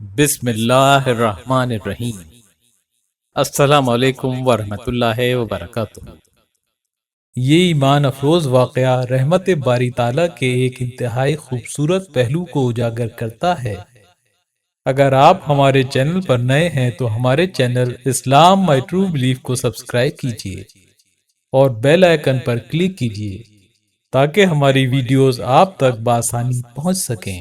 بسم اللہ الرحمن الرحیم۔ السلام علیکم ورحمۃ اللہ وبرکاتہ۔ یہ ایمان افروز واقعہ رحمت باری تعالیٰ کے ایک انتہائی خوبصورت پہلو کو اجاگر کرتا ہے۔ اگر آپ ہمارے چینل پر نئے ہیں تو ہمارے چینل اسلام مائی ٹرو بلیف کو سبسکرائب کیجیے اور بیل آئیکن پر کلک کیجیے تاکہ ہماری ویڈیوز آپ تک بآسانی پہنچ سکیں۔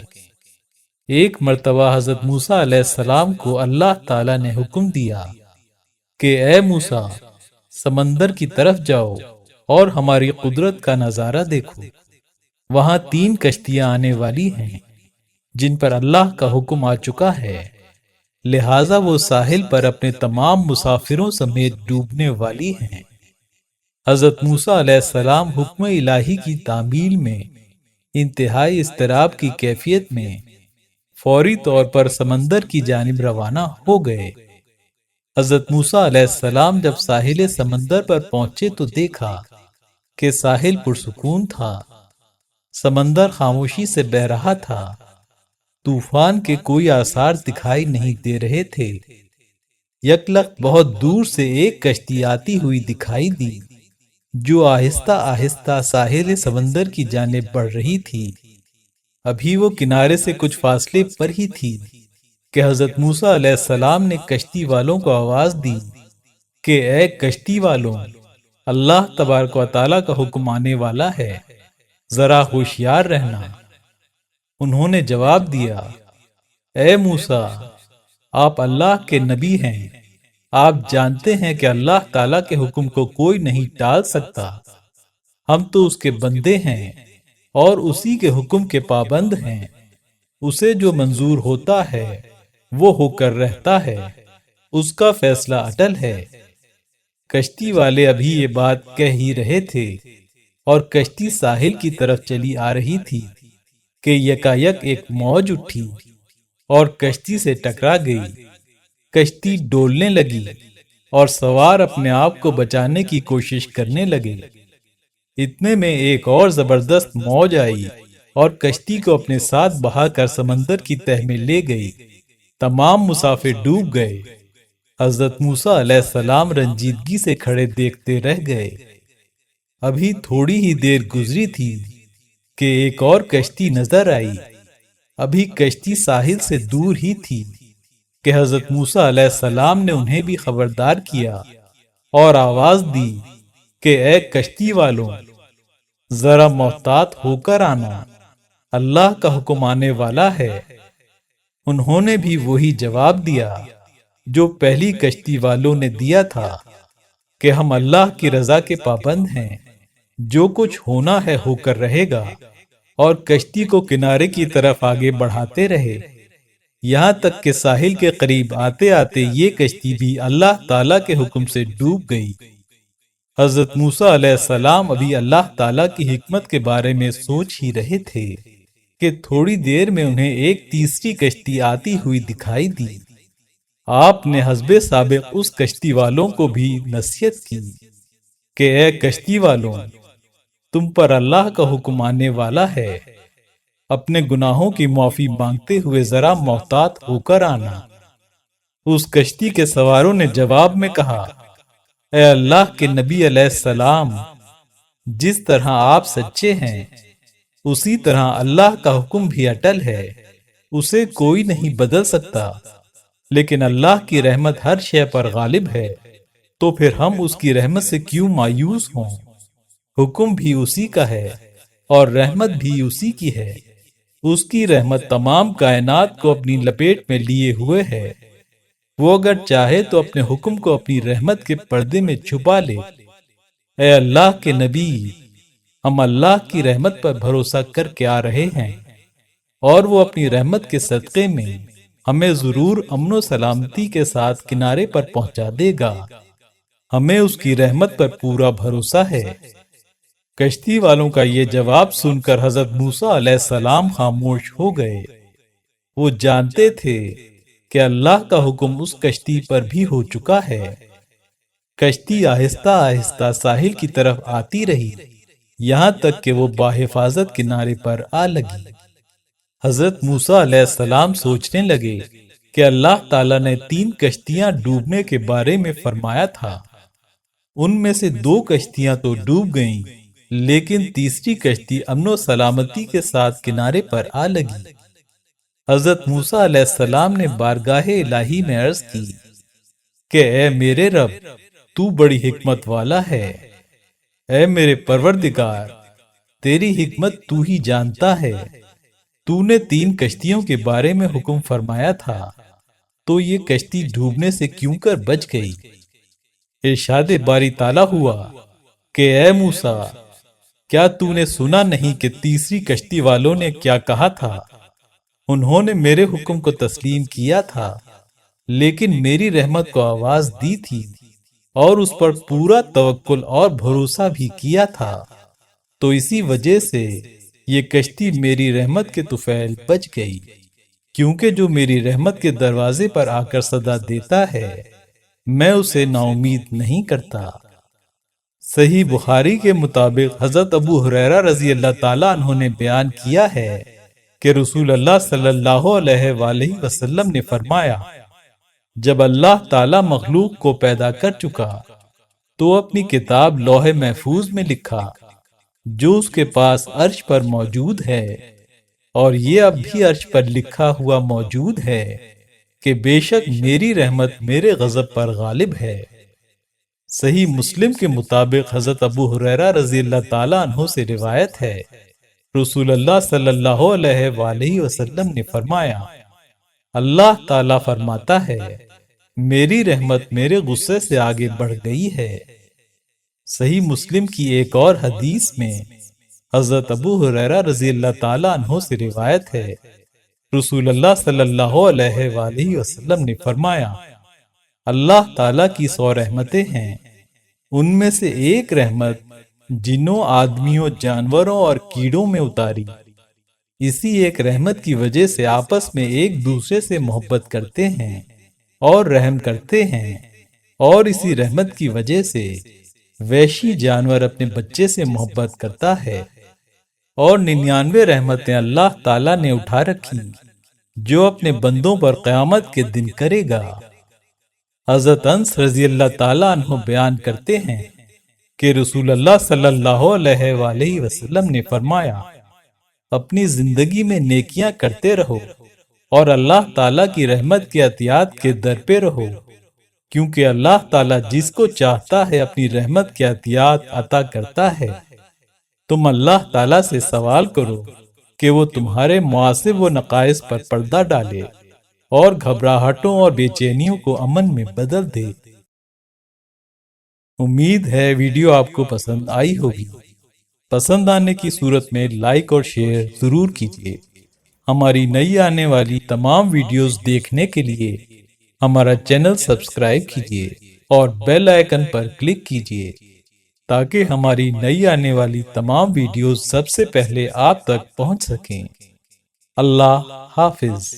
ایک مرتبہ حضرت موسیٰ علیہ السلام کو اللہ تعالیٰ نے حکم دیا کہ اے موسیٰ، سمندر کی طرف جاؤ اور ہماری قدرت کا نظارہ دیکھو۔ وہاں 3 کشتیاں آنے والی ہیں جن پر اللہ کا حکم آ چکا ہے، لہٰذا وہ ساحل پر اپنے تمام مسافروں سمیت ڈوبنے والی ہیں۔ حضرت موسیٰ علیہ السلام حکم الہی کی تعمیل میں انتہائی اضطراب کی کیفیت میں فوری طور پر سمندر کی جانب روانہ ہو گئے۔ حضرت موسیٰ علیہ السلام جب ساحل سمندر پر پہنچے تو دیکھا کہ ساحل پرسکون تھا، سمندر خاموشی سے بہہ رہا تھا، طوفان کے کوئی آثار دکھائی نہیں دے رہے تھے۔ یکلخت بہت دور سے ایک کشتی آتی ہوئی دکھائی دی جو آہستہ آہستہ ساحل سمندر کی جانب بڑھ رہی تھی۔ ابھی وہ کنارے سے کچھ فاصلے پر ہی تھی کہ حضرت موسیٰ علیہ السلام نے کشتی والوں کو آواز دی کہ اے کشتی والوں، اللہ تبارک و تعالیٰ کا حکم آنے والا ہے، ذرا ہوشیار رہنا۔ انہوں نے جواب دیا، اے موسیٰ، آپ اللہ کے نبی ہیں، آپ جانتے ہیں کہ اللہ تعالیٰ کے حکم کو کوئی نہیں ٹال سکتا، ہم تو اس کے بندے ہیں اور اسی کے حکم کے پابند ہیں، اسے جو منظور ہوتا ہے وہ ہو کر رہتا ہے، اس کا فیصلہ اٹل ہے۔ کشتی والے ابھی یہ بات کہہ ہی رہے تھے اور کشتی ساحل کی طرف چلی آ رہی تھی کہ یکایک ایک موج اٹھی اور کشتی سے ٹکرا گئی۔ کشتی ڈولنے لگی اور سوار اپنے آپ کو بچانے کی کوشش کرنے لگے۔ اتنے میں ایک اور زبردست موج آئی اور کشتی کو اپنے ساتھ بہا کر سمندر کی تہہ میں لے گئی۔ تمام مسافر ڈوب گئے۔ حضرت موسیٰ علیہ السلام رنجیدگی سے کھڑے دیکھتے رہ گئے۔ ابھی تھوڑی ہی دیر گزری تھی کہ ایک اور کشتی نظر آئی۔ ابھی کشتی ساحل سے دور ہی تھی کہ حضرت موسیٰ علیہ السلام نے انہیں بھی خبردار کیا اور آواز دی کہ اے کشتی والوں، ذرا محتاط ہو کر آنا، اللہ کا حکم آنے والا ہے۔ انہوں نے بھی وہی جواب دیا جو پہلی کشتی والوں نے دیا تھا کہ ہم اللہ کی رضا کے پابند ہیں، جو کچھ ہونا ہے ہو کر رہے گا، اور کشتی کو کنارے کی طرف آگے بڑھاتے رہے، یہاں تک کہ ساحل کے قریب آتے آتے یہ کشتی بھی اللہ تعالیٰ کے حکم سے ڈوب گئی۔ حضرت موسیٰ علیہ السلام ابھی اللہ تعالیٰ کی حکمت کے بارے میں سوچ ہی رہے تھے کہ تھوڑی دیر میں انہیں ایک تیسری کشتی آتی ہوئی دکھائی دی۔ آپ نے حسب سابق اس کشتی والوں کو بھی نصیحت کی کہ اے کشتی والوں، تم پر اللہ کا حکم آنے والا ہے، اپنے گناہوں کی معافی مانگتے ہوئے ذرا محتاط ہو کر آنا۔ اس کشتی کے سواروں نے جواب میں کہا، اے اللہ کے نبی علیہ السلام، جس طرح آپ سچے ہیں اسی طرح اللہ کا حکم بھی اٹل ہے، اسے کوئی نہیں بدل سکتا، لیکن اللہ کی رحمت ہر شے پر غالب ہے، تو پھر ہم اس کی رحمت سے کیوں مایوس ہوں؟ حکم بھی اسی کا ہے اور رحمت بھی اسی کی ہے، اس کی رحمت تمام کائنات کو اپنی لپیٹ میں لیے ہوئے ہے، وہ اگر چاہے تو اپنے حکم کو اپنی رحمت کے پردے میں چھپا لے۔ اے اللہ کے نبی، ہم اللہ کی رحمت پر بھروسہ کر کے آ رہے ہیں اور وہ اپنی رحمت کے صدقے میں ہمیں ضرور امن و سلامتی کے ساتھ کنارے پر پہنچا دے گا، ہمیں اس کی رحمت پر پورا بھروسہ ہے۔ کشتی والوں کا یہ جواب سن کر حضرت موسیٰ علیہ السلام خاموش ہو گئے۔ وہ جانتے تھے کہ اللہ کا حکم اس کشتی پر بھی ہو چکا ہے۔ کشتی آہستہ آہستہ ساحل کی طرف آتی رہی، یہاں تک کہ وہ باحفاظت کنارے پر آ لگی۔ حضرت موسیٰ علیہ السلام سوچنے لگے کہ اللہ تعالیٰ نے 3 کشتیاں ڈوبنے کے بارے میں فرمایا تھا۔ ان میں سے 2 کشتیاں تو ڈوب گئیں، لیکن تیسری کشتی امن و سلامتی کے ساتھ کنارے پر آ لگی۔ حضرت موسیٰ علیہ السلام نے بارگاہ الہی میں عرض کی کہ اے میرے رب، تو بڑی حکمت والا ہے۔ اے میرے پروردگار، تیری حکمت تو ہی جانتا ہے۔ تو نے 3 کشتیوں کے بارے میں حکم فرمایا تھا، تو یہ کشتی ڈوبنے سے کیوں کر بچ گئی؟ ارشاد باری تعالیٰ ہوا کہ اے موسیٰ، کیا تو نے سنا نہیں کہ تیسری کشتی والوں نے کیا کہا تھا؟ انہوں نے میرے حکم کو تسلیم کیا تھا، لیکن میری رحمت کو آواز دی تھی اور اس پر پورا توکل اور بھروسہ بھی کیا تھا، تو اسی وجہ سے یہ کشتی میری رحمت کے طفیل بچ گئی، کیونکہ جو میری رحمت کے دروازے پر آ کر صدا دیتا ہے میں اسے نا امید نہیں کرتا۔ صحیح بخاری کے مطابق حضرت ابو ہریرہ رضی اللہ تعالیٰ عنہ نے بیان کیا ہے کہ رسول اللہ صلی اللہ علیہ وآلہ وسلم نے فرمایا، جب اللہ تعالیٰ مخلوق کو پیدا کر چکا تو اپنی کتاب لوح محفوظ میں لکھا جو اس کے پاس عرش پر موجود ہے، اور یہ اب بھی عرش پر لکھا ہوا موجود ہے کہ بے شک میری رحمت میرے غضب پر غالب ہے۔ صحیح مسلم کے مطابق حضرت ابو ہریرہ رضی اللہ تعالیٰ عنہ سے روایت ہے، رسول اللہ صلی اللہ علیہ وآلہ وسلم نے فرمایا، اللہ تعالیٰ فرماتا ہے، میری رحمت میرے غصے سے آگے بڑھ گئی ہے۔ صحیح مسلم کی ایک اور حدیث میں حضرت ابو ہریرہ رضی اللہ تعالیٰ عنہ سے روایت ہے، رسول اللہ صلی اللہ علیہ وآلہ وسلم نے فرمایا، اللہ تعالیٰ کی 100 رحمتیں ہیں، ان میں سے ایک رحمت جنوں، آدمیوں، جانوروں اور کیڑوں میں اتاری۔ اسی ایک رحمت کی وجہ سے آپس میں ایک دوسرے سے محبت کرتے ہیں اور رحم کرتے ہیں، اور اسی رحمت کی وجہ سے وحشی جانور اپنے بچے سے محبت کرتا ہے۔ اور 99 رحمتیں اللہ تعالیٰ نے اٹھا رکھی جو اپنے بندوں پر قیامت کے دن کرے گا۔ حضرت انس رضی اللہ تعالیٰ عنہ بیان کرتے ہیں کہ رسول اللہ صلی اللہ علیہ وآلہ وسلم نے فرمایا، اپنی زندگی میں نیکیاں کرتے رہو اور اللہ تعالیٰ کی رحمت کے عطیات کے در پہ رہو، کیونکہ اللہ تعالیٰ جس کو چاہتا ہے اپنی رحمت کے عطیات عطا کرتا ہے۔ تم اللہ تعالیٰ سے سوال کرو کہ وہ تمہارے معاصب و نقائص پر پردہ ڈالے اور گھبراہٹوں اور بے چینیوں کو امن میں بدل دے۔ امید ہے ویڈیو آپ کو پسند آئی ہوگی۔ پسند آنے کی صورت میں لائک اور شیئر ضرور کیجیے۔ ہماری نئی آنے والی تمام ویڈیوز دیکھنے کے لیے ہمارا چینل سبسکرائب کیجیے اور بیل آئیکن پر کلک کیجیے تاکہ ہماری نئی آنے والی تمام ویڈیوز سب سے پہلے آپ تک پہنچ سکیں۔ اللہ حافظ۔